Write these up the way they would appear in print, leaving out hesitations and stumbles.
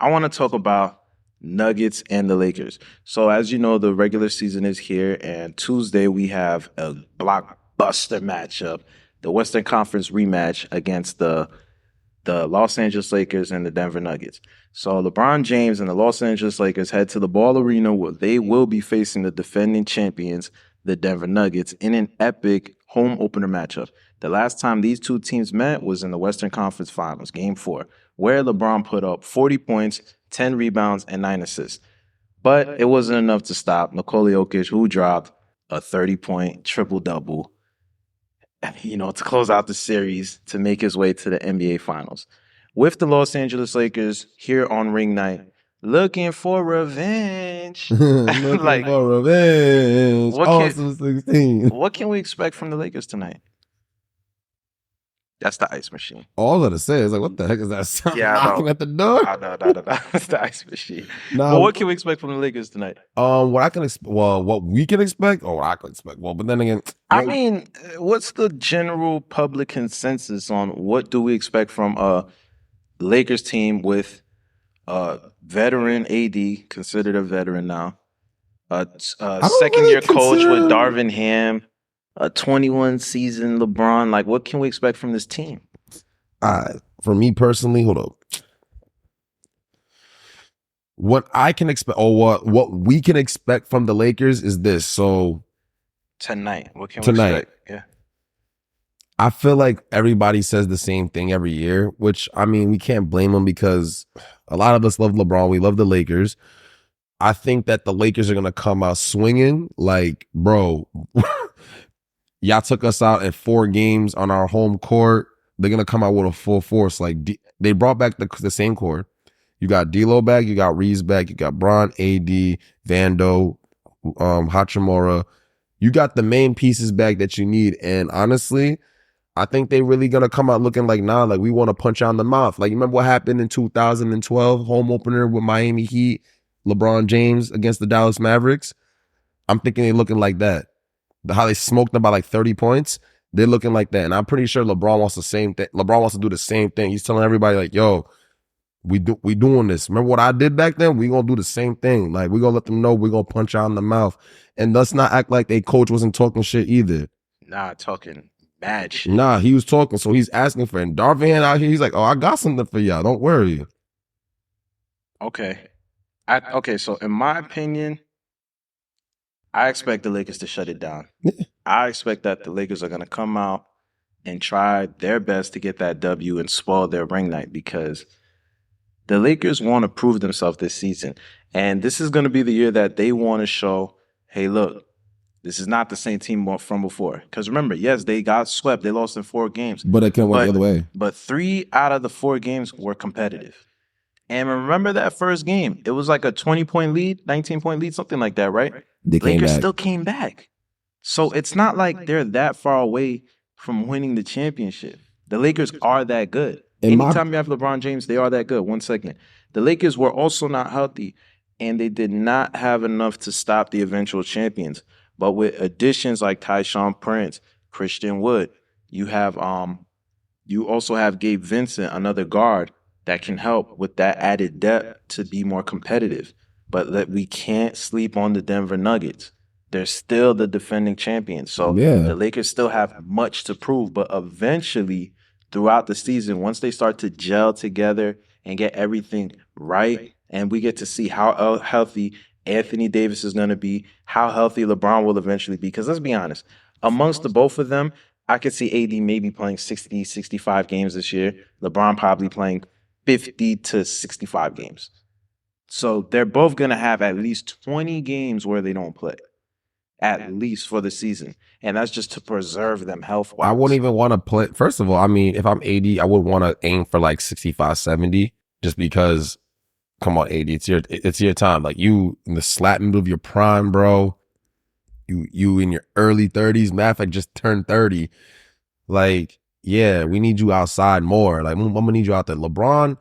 I want to talk about Nuggets and the Lakers. So as you know, the regular season is here, and Tuesday we have a blockbuster matchup, the Western Conference rematch against the Los Angeles Lakers and the Denver Nuggets. So LeBron James and the Los Angeles Lakers head to the Ball Arena where they will be facing the defending champions, the Denver Nuggets, in an epic home opener matchup. The last time these two teams met was in the Western Conference Finals, Game 4, where LeBron put up 40 points, 10 rebounds, and 9 assists. But it wasn't enough to stop Nikola Jokic, who dropped a 30-point triple-double, to close out the series to make his way to the NBA Finals. With the Los Angeles Lakers here on ring night, looking for revenge. Looking for revenge. Awesome 16. What can we expect from the Lakers tonight? That's the ice machine. All of it say is like, what the heck is that sound knocking at the door? No. That's the ice machine. But what can we expect from the Lakers tonight? What I can expect, what we can expect, or what I can expect. Well, but then again, I mean, what's the general public consensus on what do we expect from a Lakers team with veteran AD, considered a veteran now, a second-year coach with Darvin Ham, a 21-season LeBron? Like, what can we expect from this team? For me personally, hold up. What I can expect, or what we can expect from the Lakers is this. So tonight, what can we expect? Yeah, I feel like everybody says the same thing every year, which, I mean, we can't blame them because a lot of us love LeBron. We love the Lakers. I think that the Lakers are going to come out swinging like, bro, y'all took us out at 4 games on our home court. They're going to come out with a full force. Like, they brought back the same core. You got D'Lo back, you got Reeves back, you got Bron, AD, Vando, Hachimura. You got the main pieces back that you need. And honestly, I think they really going to come out looking like, nah, like we want to punch out in the mouth. Like, you remember what happened in 2012, home opener with Miami Heat, LeBron James against the Dallas Mavericks? I'm thinking they're looking like that. How they smoked them by like 30 points, they're looking like that. And I'm pretty sure LeBron wants the same thing. LeBron wants to do the same thing. He's telling everybody like, yo, we doing this. Remember what I did back then? We gonna do the same thing. Like, we gonna let them know we gonna punch out in the mouth. And let's not act like they coach wasn't talking shit either. Nah, talking bad shit. Nah, he was talking. So he's asking for it. And Darvin out here, he's like, oh, I got something for y'all. Don't worry. Okay. So in my opinion, I expect the Lakers to shut it down. I expect that the Lakers are going to come out and try their best to get that W and spoil their ring night, because the Lakers want to prove themselves this season. And this is going to be the year that they want to show, hey, look, this is not the same team from before. Because remember, yes, they got swept. They lost in 4 games. But it can work the other way. But 3 out of the 4 games were competitive. And remember that first game, it was like a 20-point lead, 19-point lead, something like that, right? Lakers still came back. So it's not like they're that far away from winning the championship. The Lakers are that good. Anytime you have LeBron James, they are that good. 1 second. The Lakers were also not healthy, and they did not have enough to stop the eventual champions. But with additions like Tyshawn Prince, Christian Wood, you also have Gabe Vincent, another guard that can help with that added depth to be more competitive. But we can't sleep on the Denver Nuggets. They're still the defending champions. So the Lakers still have much to prove. But eventually, throughout the season, once they start to gel together and get everything right, and we get to see how healthy Anthony Davis is going to be, how healthy LeBron will eventually be. Because let's be honest, amongst the both of them, I could see AD maybe playing 60, 65 games this year. LeBron probably playing 50 to 65 games. So they're both going to have at least 20 games where they don't play, at least for the season. And that's just to preserve them health-wise. I wouldn't even want to play. First of all, I mean, if I'm AD, I would want to aim for like 65, 70, just because, come on, AD, it's your time. Like, you in the slap middle of your prime, bro. You in your early 30s. Matter of fact, just turned 30. Like, yeah, we need you outside more. Like, I'm gonna need you out there. LeBron,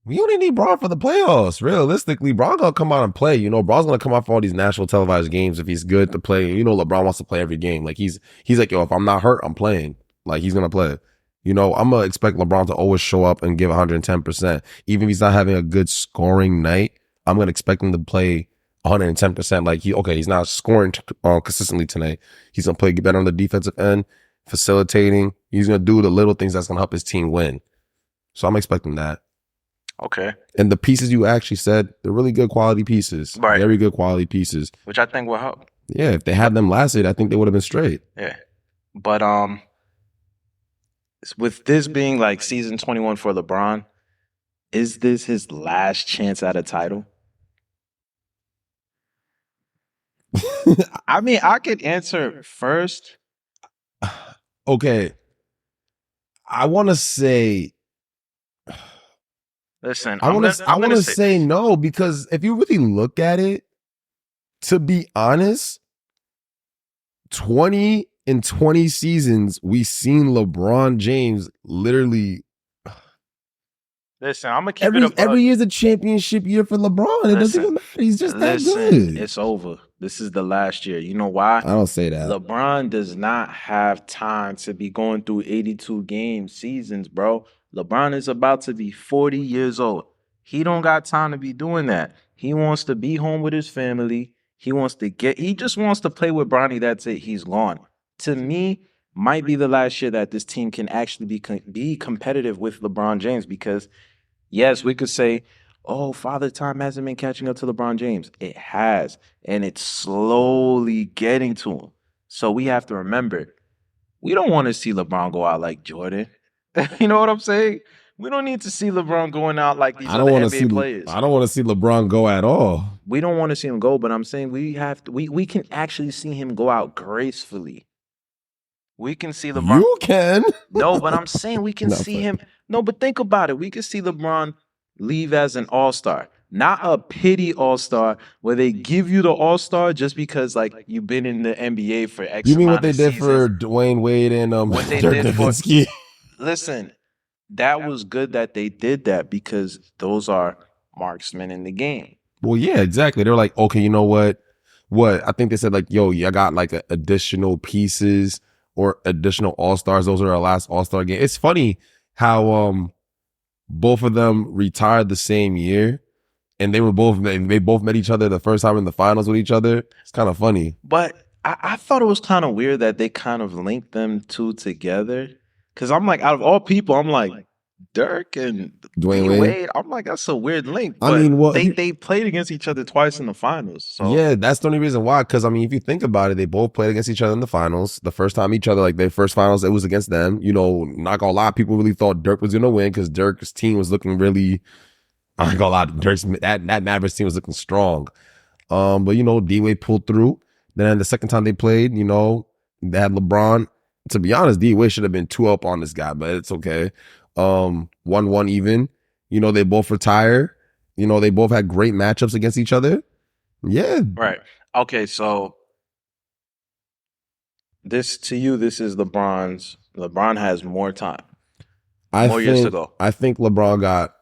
we only need Bron for the playoffs. Realistically, Bron gonna come out and play. You know, Bron's gonna come out for all these national televised games if he's good to play. You know, LeBron wants to play every game. Like, he's like, yo, if I'm not hurt, I'm playing. Like, he's gonna play. You know, I'm going to expect LeBron to always show up and give 110%. Even if he's not having a good scoring night, I'm going to expect him to play 110%. Like, he's not scoring consistently tonight. He's going to play better on the defensive end, facilitating. He's going to do the little things that's going to help his team win. So I'm expecting that. Okay. And the pieces you actually said, they're really good quality pieces. Right. Very good quality pieces. Which I think will help. Yeah, if they had them last year, I think they would have been straight. Yeah. But with this being like season 21 for LeBron, is this his last chance at a title? I mean, I could answer first. Okay. I want to say... Listen, I want to say no, because if you really look at it, to be honest, 20 in 20 seasons, we've seen LeBron James literally. Listen, I'm gonna keep it every year's a championship year for LeBron. It doesn't even matter. He's just that good. It's over. This is the last year. You know why? I don't say that. LeBron does not have time to be going through 82 game seasons, bro. LeBron is about to be 40 years old. He don't got time to be doing that. He wants to be home with his family. He just wants to play with Bronny. That's it. He's gone. To me, might be the last year that this team can actually be competitive with LeBron James, because yes, we could say, oh, Father Time hasn't been catching up to LeBron James. It has, and it's slowly getting to him. So we have to remember, we don't want to see LeBron go out like Jordan. You know what I'm saying? We don't need to see LeBron going out like these other NBA players. I don't want to see LeBron go at all. We don't want to see him go, but I'm saying we can actually see him go out gracefully. We can see LeBron. You can. No, but I'm saying we can see him. No, but think about it. We can see LeBron leave as an all-star. Not a pity all-star where they give you the all-star just because like you've been in the NBA for X. You mean what they did seasons. For Dwayne Wade and Dirk Nowitzki? Listen, that was good that they did that, because those are marksmen in the game. Well, yeah, exactly. They're like, okay, you know what? I think they said like, yo, I got like additional pieces or additional all-stars. Those are our last all-star game. It's funny how both of them retired the same year, and they both met each other the first time in the finals with each other. It's kind of funny. But I thought it was kind of weird that they kind of linked them two together. Because I'm like, out of all people, I'm like, Dirk and Dwayne Wade. I'm like, that's a weird link. But I mean, they played against each other twice in the finals. So. Yeah, that's the only reason why. Because I mean, if you think about it, they both played against each other in the finals. The first time each other, like their first finals, it was against them. You know, not gonna lie, people really thought Dirk was gonna win because Dirk's team was looking really. I'm not gonna lie, that Mavericks team was looking strong. But you know, D-Wade pulled through. Then the second time they played, you know, they had LeBron. To be honest, D-Wade should have been 2-up on this guy, but it's okay. 1-1 even. You know, they both retire. You know, they both had great matchups against each other. Yeah. Right. Okay, so this is LeBron's. LeBron has more time. Years to go. I think LeBron got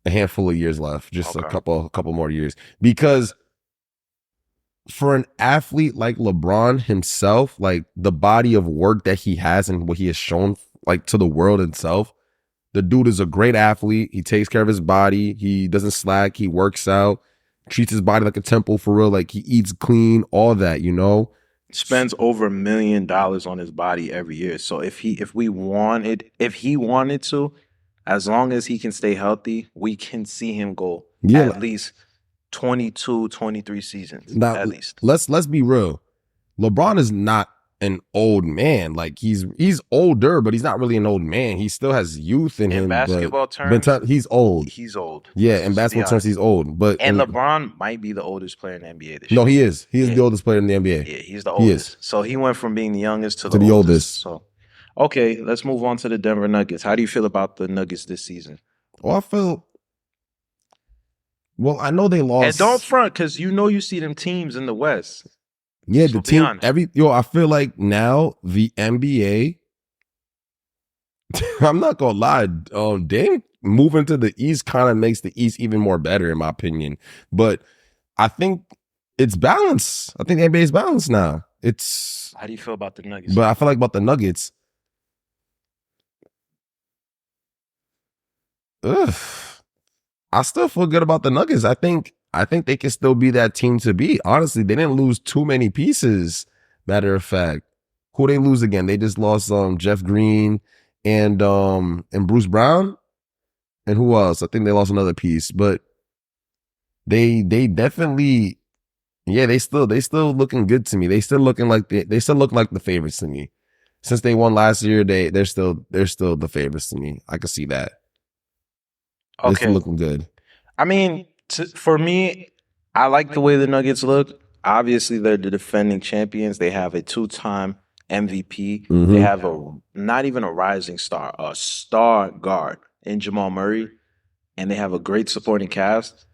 a handful of years left, just a couple more years. Because for an athlete like LeBron himself, like the body of work that he has and what he has shown like to the world itself, the dude is a great athlete. He takes care of his body. He doesn't slack. He works out, treats his body like a temple for real. Like he eats clean, all that, you know. Spends over $1 million on his body every year. So if he wanted to, as long as he can stay healthy, we can see him go at least 22, 23 seasons. Now, at least. Let's be real. LeBron is not an old man. Like he's older, but he's not really an old man. He still has youth in him. In basketball terms, he's old. He's old. Yeah, in basketball terms, he's old. But LeBron might be the oldest player in the NBA this year. No, he is. He is the oldest player in the NBA. Yeah, he's the oldest. So he went from being the youngest to the oldest. So, okay, let's move on to the Denver Nuggets. How do you feel about the Nuggets this season? Well, I know they lost. And don't front, because you see them teams in the West. Yeah, so the team. I feel like now the NBA. I'm not gonna lie. They moving to the East kind of makes the East even more better, in my opinion. But I think it's balanced. I think the NBA is balanced now. How do you feel about the Nuggets? But I feel like about the Nuggets. I still feel good about the Nuggets. I think they can still be that team to beat. Honestly, they didn't lose too many pieces. Matter of fact, who they lose again? They just lost Jeff Green and Bruce Brown. And who else? I think they lost another piece, but they definitely, yeah, they still looking good to me. They still looking like they still look like the favorites to me. Since they won last year, they're still the favorites to me. I can see that. They're still looking good. I mean, for me, I like the way the Nuggets look. Obviously, they're the defending champions. They have a 2-time MVP. They have not even a rising star, a star guard in Jamal Murray, and they have a great supporting cast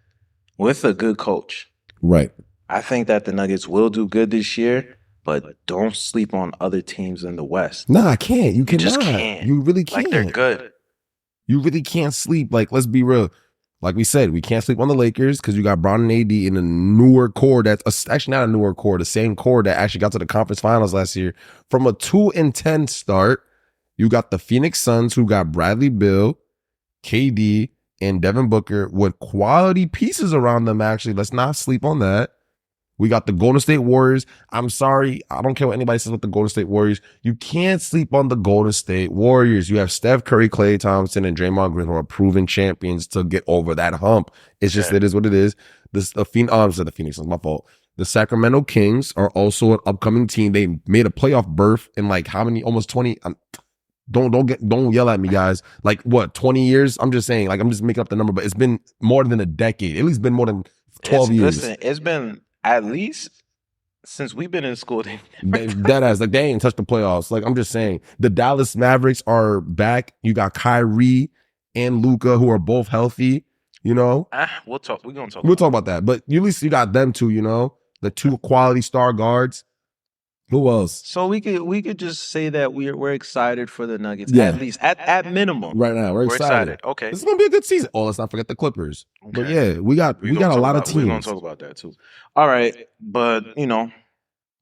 with a good coach. Right. I think that the Nuggets will do good this year, but don't sleep on other teams in the West. No, I can't. You cannot. Just can't. You really can't. Like, they're good. You really can't sleep. Like, let's be real. Like we said, we can't sleep on the Lakers because you got Brown and AD in a newer core that's actually not a newer core, the same core that actually got to the conference finals last year. From a 2-10 start, you got the Phoenix Suns who got Bradley Beal, KD, and Devin Booker with quality pieces around them, actually. Let's not sleep on that. We got the Golden State Warriors. I'm sorry. I don't care what anybody says with the Golden State Warriors. You can't sleep on the Golden State Warriors. You have Steph Curry, Klay Thompson, and Draymond Green who are proven champions to get over that hump. It's just, it is what it is. The Phoenix, that's my fault. The Sacramento Kings are also an upcoming team. They made a playoff berth in like how many? Almost 20. Don't yell at me, guys. Like what? 20 years? I'm just saying. Like I'm just making up the number, but it's been more than a decade. At least been more than 12 years. Listen, it's been at least since we've been in school. That ass, like they ain't touched the playoffs. Like I'm just saying, the Dallas Mavericks are back. You got Kyrie and Luka who are both healthy. You know, we'll talk. We're gonna talk. We'll talk about that. But at least you got them two. You know, the two quality star guards. Who else? So we could just say that we're excited for the Nuggets. Yeah. At least at minimum. Right now, we're excited. Okay, this is gonna be a good season. Oh, let's not forget the Clippers. Okay. But yeah, we got a lot of teams. We're gonna talk about that too. All right, but you know,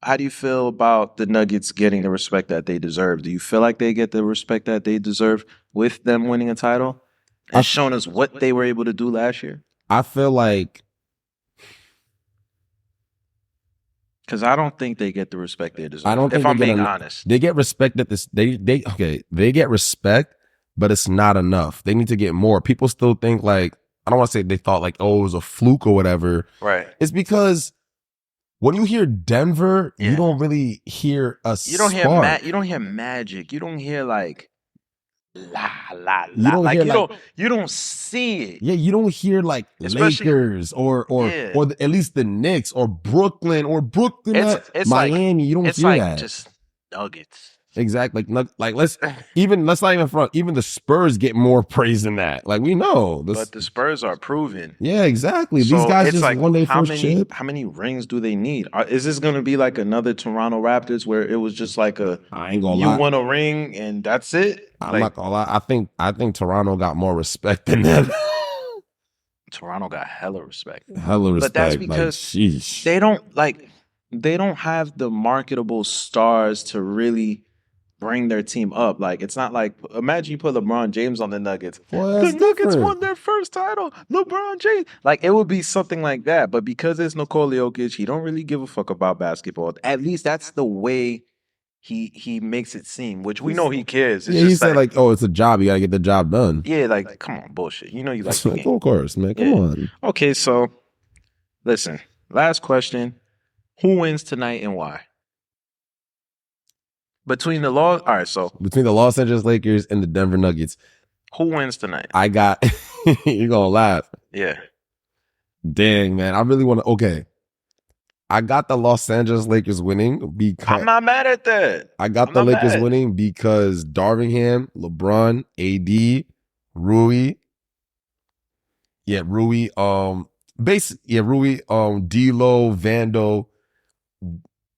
how do you feel about the Nuggets getting the respect that they deserve? Do you feel like they get the respect that they deserve with them winning a title and showing us what they were able to do last year? I feel like. Because I don't think they get the respect they deserve. I don't think, if I'm being honest, they get respect at this. They get respect, but it's not enough. They need to get more. People still think like, I don't want to say they thought like, oh, it was a fluke or whatever. Right. It's because when you hear Denver, you don't really hear a you don't spark. You don't hear magic. You don't hear like you don't see it. Yeah, you don't hear like Lakers or at least the Knicks or Brooklyn it's Miami. You don't hear like that. Just Nuggets. Exactly. Like let's not even front. Even the Spurs get more praise than that. Like we know, but the Spurs are proven. Yeah, exactly. So these guys just like, won their first chip. How many rings do they need? Is this going to be like another Toronto Raptors where it was just like I ain't gonna lie. You won a ring and that's it? I'm not gonna lie. I think Toronto got more respect than them. Toronto got hella respect. But that's because they don't have the marketable stars to really bring their team up. Like, it's not like, imagine you put LeBron James on the Nuggets. Well, the Nuggets won their first title. LeBron James. Like, it would be something like that. But because it's Nikola Jokic, he don't really give a fuck about basketball. At least that's the way he makes it seem, which we know he cares. It's he said like, oh, it's a job. You got to get the job done. Yeah, like, come on, bullshit. You know you like the game. Of course, man. Come on. Okay, so, listen. Last question. Who wins tonight and why? Between the Los Angeles Lakers and the Denver Nuggets. Who wins tonight? I got you're gonna laugh. Yeah. Dang, man. I really want to I got the Los Angeles Lakers winning because I'm not mad at that. I got the Lakers winning because Darvingham, LeBron, AD, Rui. Yeah, Rui, Rui, D'Lo, Vando.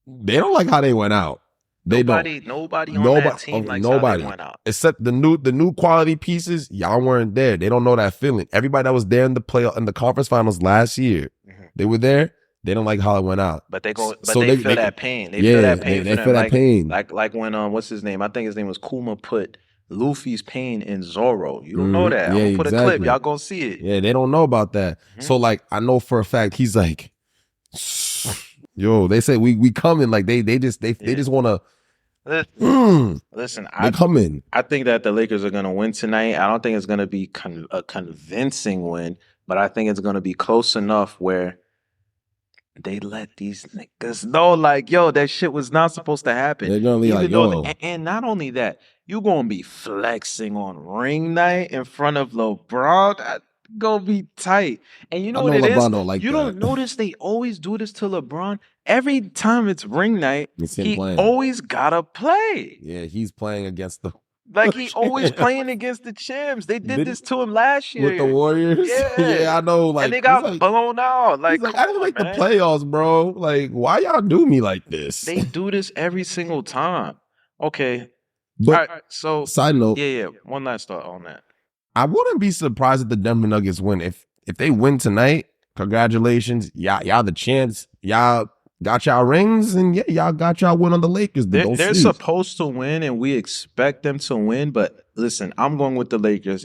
They don't like how they went out. Nobody on that team likes how they went out. Except the new quality pieces, y'all weren't there. They don't know that feeling. Everybody that was there in the conference finals last year, they were there. They don't like how it went out. But they feel that pain. They feel that pain. They feel that pain. Like when what's his name? I think his name was Kuma put Luffy's pain in Zoro. You don't know that. Yeah, I'm gonna put a clip. exactly. Y'all gonna see it. Yeah, they don't know about that. So like, I know for a fact he's like, yo, they say we coming. Like they just want to. Listen, they coming. I think that the Lakers are gonna win tonight. I don't think it's gonna be a convincing win, but I think it's gonna be close enough where they let these niggas know, like, yo, that shit was not supposed to happen. They're gonna be Even like, though, yo. and not only that, you gonna be flexing on ring night in front of LeBron. That gonna be tight. And you know what it is? LeBron don't like you that. don't notice they always do this to LeBron. Every time it's ring night, he playing. always gotta play. Yeah, he's playing against the. Like he always playing against the champs. They did this to him last year with the Warriors. Yeah, I know. Like, and they got blown out. Like, I didn't like the playoffs, bro. Like, why y'all do me like this? They do this every single time. Okay, but all right, so side note, yeah. One last thought on that. I wouldn't be surprised if the Denver Nuggets win. If they win tonight, congratulations, y'all the chance. Y'all got y'all rings, and yeah, y'all got y'all win on the Lakers. They're supposed to win, and we expect them to win. But listen, I'm going with the Lakers.